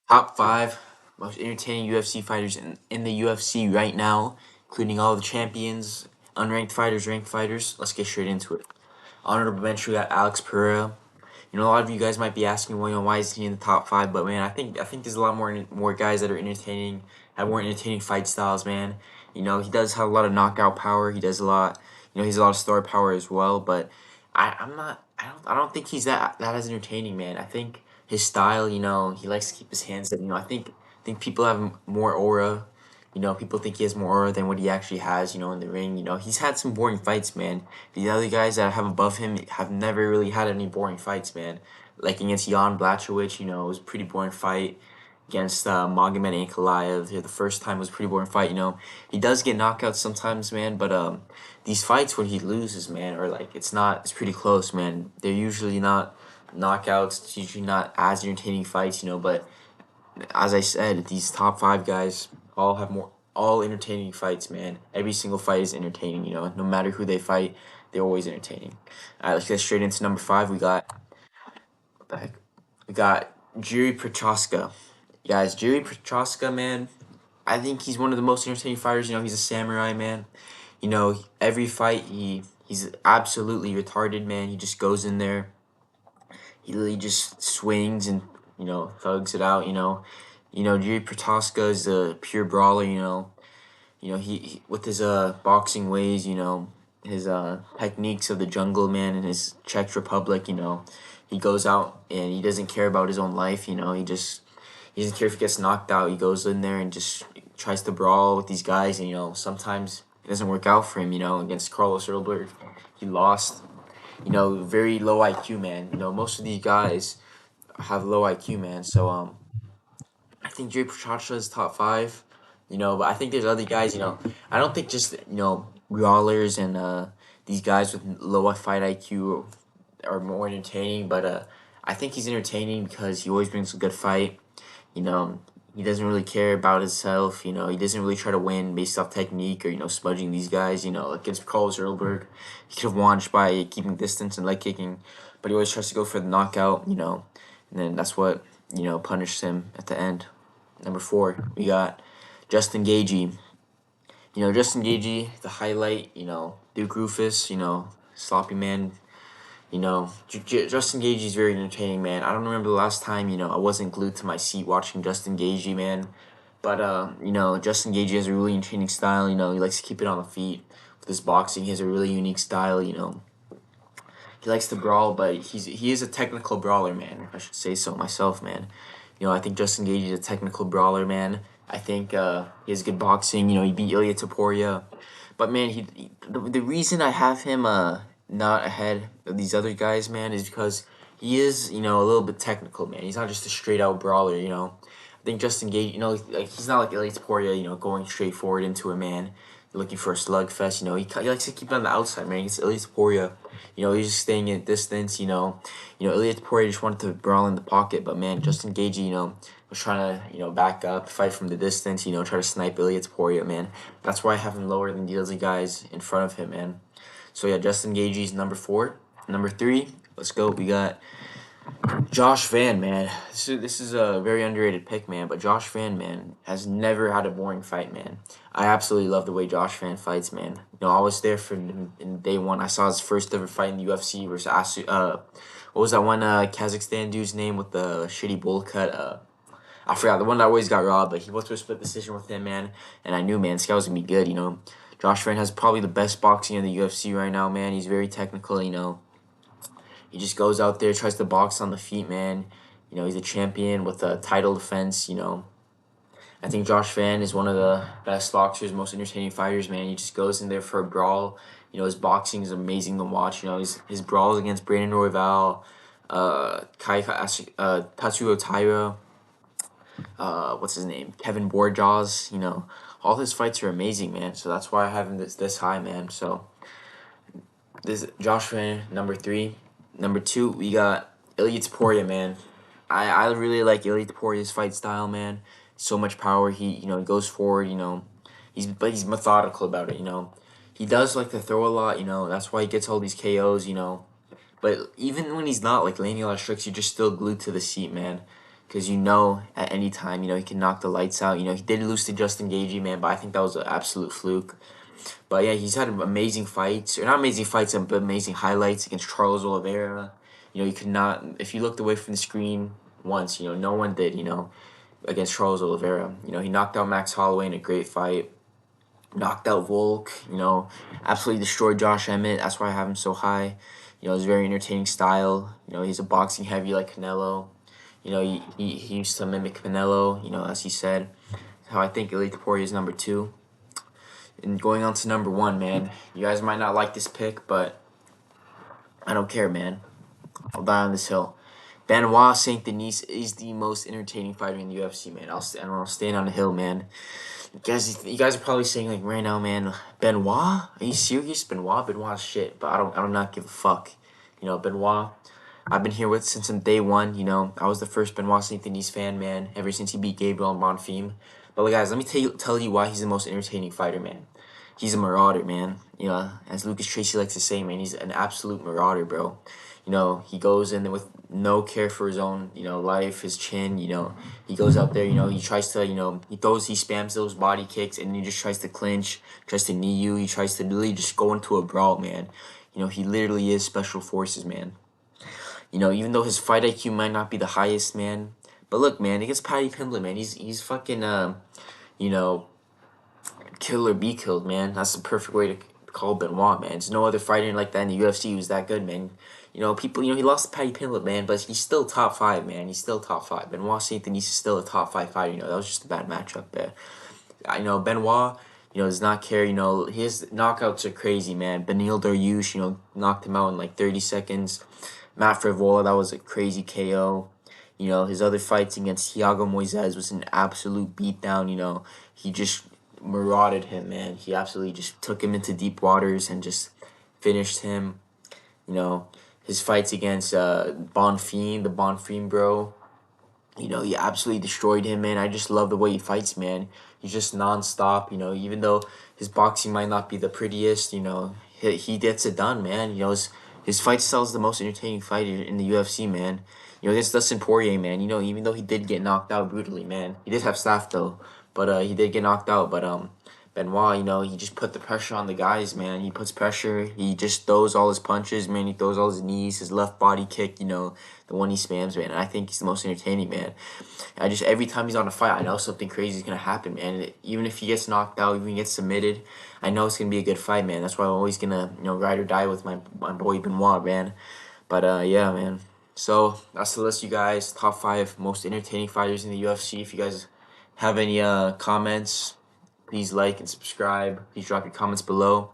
Top five most entertaining UFC fighters in the UFC right now, including all the champions, unranked fighters, ranked fighters. Let's get straight into it. Honorable mention, we got Alex Pereira. A lot of you guys might be asking, well, why is he in the top five? But man, I think there's a lot more guys that are entertaining, have more entertaining fight styles, man. He does have a lot of knockout power. He does a lot. He's a lot of star power as well. But I'm not. I don't think he's that as entertaining, man. I think his style. He likes to keep his hands up. I think people have more aura. People think he has more aura than what he actually has. In the ring. He's had some boring fights, man. The other guys that I have above him have never really had any boring fights, man. Like against Jan Blachowicz, it was a pretty boring fight. Against Magomed Ankalaev, the first time was a pretty boring fight. He does get knockouts sometimes, man. But these fights when he loses, man, or like it's pretty close, man. They're usually not knockouts. It's usually not as entertaining fights, But as I said, these top five guys all entertaining fights, man. Every single fight is entertaining, No matter who they fight, they're always entertaining. All right, let's get straight into number five. We got what the heck? We got Jiri Prochazka. Guys, Jiri Prochazka, man. I think he's one of the most entertaining fighters. He's a samurai, man. Every fight he's absolutely retarded, man. He just goes in there. He literally just swings and thugs it out. Jiri Prochazka is a pure brawler. He with his boxing ways. His techniques of the jungle, man, and his Czech Republic. He goes out and he doesn't care about his own life. He doesn't care if he gets knocked out. He goes in there and just tries to brawl with these guys. And sometimes it doesn't work out for him. Against Carlos Erlberg, he lost. Very low IQ, man. Most of these guys have low IQ, man. So I think Jay Prochazka is top five. But I think there's other guys. I don't think just brawlers and these guys with low fight IQ are more entertaining. But I think he's entertaining because he always brings a good fight. You know, he doesn't really care about himself. He doesn't really try to win based off technique or smudging these guys. Against Carlos Erlberg, he could have won just by keeping distance and leg kicking, but he always tries to go for the knockout. And then that's what punished him at the end. Number four, we got Justin Gaethje. Justin Gaethje, the highlight. Duke Rufus. Sloppy man. Justin Gaethje is very entertaining, man. I don't remember the last time, I wasn't glued to my seat watching Justin Gaethje, man. But, Justin Gaethje has a really entertaining style, he likes to keep it on the feet. With his boxing, he has a really unique style, He likes to brawl, but he is a technical brawler, man, if I should say so myself, man. I think Justin Gaethje is a technical brawler, man. I think he has good boxing, he beat Ilya Topuria. But, man, the reason I have him not ahead of these other guys, man, is because he is, a little bit technical, man. He's not just a straight out brawler, I think Justin Gaethje, like he's not like Ilya Topuria, going straight forward into a man, looking for a slugfest. He likes to keep it on the outside, man. It's Ilya Topuria, he's just staying at distance. Ilya Topuria just wanted to brawl in the pocket, but man, Justin Gaethje, was trying to back up, fight from the distance. Try to snipe Ilya Topuria, man. That's why I have him lower than the other guys in front of him, man. So yeah, Justin Gaethje is number four. Number three, let's go. We got Josh Van, man. This is a very underrated pick, man. But Josh Van, man, has never had a boring fight, man. I absolutely love the way Josh Van fights, man. I was there from in day one. I saw his first ever fight in the UFC versus what was that one Kazakhstan dude's name with the shitty bowl cut? I forgot the one that always got robbed, but he went to a split decision with him, man. And I knew, man, this guy was gonna be good. Josh Van has probably the best boxing in the UFC right now, man. He's very technical, He just goes out there, tries to box on the feet, man. He's a champion with a title defense, I think Josh Van is one of the best boxers, most entertaining fighters, man. He just goes in there for a brawl. His boxing is amazing to watch. His brawls against Brandon Royval, Tatsuo Taira, what's his name? Kevin Borjas, all his fights are amazing, man. So that's why I have him this high, man. So this Josh Van, number three. Number two, we got Ilya Topuria, man. I really like Ilya Topuria's fight style, man. So much power. He goes forward. He's methodical about it. He does like to throw a lot. That's why he gets all these KOs. But even when he's not like landing a lot of strikes, you're just still glued to the seat, man. because at any time he can knock the lights out. He did lose to Justin Gaethje, man, but I think that was an absolute fluke. But yeah, he's had amazing fights, or not amazing fights, but amazing highlights against Charles Oliveira. You could not, if you looked away from the screen once, no one did, against Charles Oliveira. He knocked out Max Holloway in a great fight, knocked out Volk, absolutely destroyed Josh Emmett. That's why I have him so high. His very entertaining style. He's a boxing heavy like Canelo. He used to mimic Canelo, as he said. How I think Elite Poirier is number 2. And going on to number 1, man. You guys might not like this pick, but I don't care, man. I'll die on this hill. Benoit Saint Denis is the most entertaining fighter in the UFC, man. I'll stand on the hill, man. You guys are probably saying like right now, man, Benoit? Are you serious? Benoit's shit. But I do not give a fuck. Benoit, I've been here with since day one. I was the first Benoit Saint Denis fan, man. Ever since he beat Gabriel and Bonfim. But guys, let me tell you why he's the most entertaining fighter, man. He's a marauder, man. As Lucas Tracy likes to say, man, he's an absolute marauder, bro. He goes in there with no care for his own, life, his chin. He goes out there, he tries to, he spams those body kicks, and he just tries to clinch, tries to knee you. He tries to literally just go into a brawl, man. He literally is special forces, man. Even though his fight IQ might not be the highest, man. But look, man, against Paddy Pimblett, man, he's fucking, you know, kill or be killed, man. That's the perfect way to call Benoit, man. There's no other fighter like that in the UFC who's that good, man. People, he lost to Paddy Pimblett, man, but he's still top 5, man. He's still top 5. Benoit Saint Denis is still a top 5 fighter. That was just a bad matchup there. Benoit, does not care. His knockouts are crazy, man. Beneil Dariush, knocked him out in like 30 seconds. Matt Frivola, that was a crazy KO. His other fights against Thiago Moises was an absolute beatdown. He just marauded him, man. He absolutely just took him into deep waters and just finished him. His fights against Bonfim, the Bonfim bro. He absolutely destroyed him, man. I just love the way he fights, man. He's just nonstop, even though his boxing might not be the prettiest, he gets it done, man. His fight style is the most entertaining fighter in the UFC, man. Against Dustin Poirier, man. Even though he did get knocked out brutally, man. He did have staff though, but he did get knocked out. But Benoit, he just put the pressure on the guys, man. He puts pressure. He just throws all his punches, man. He throws all his knees, his left body kick, the one he spams, man. And I think he's the most entertaining, man. Every time he's on a fight, I know something crazy is going to happen, man. And even if he gets knocked out, even if he gets submitted, I know it's going to be a good fight, man. That's why I'm always going to, ride or die with my boy Benoit, man. But, yeah, man. So, that's the list, you guys. Top 5 most entertaining fighters in the UFC. If you guys have any comments, please like and subscribe. Please drop your comments below.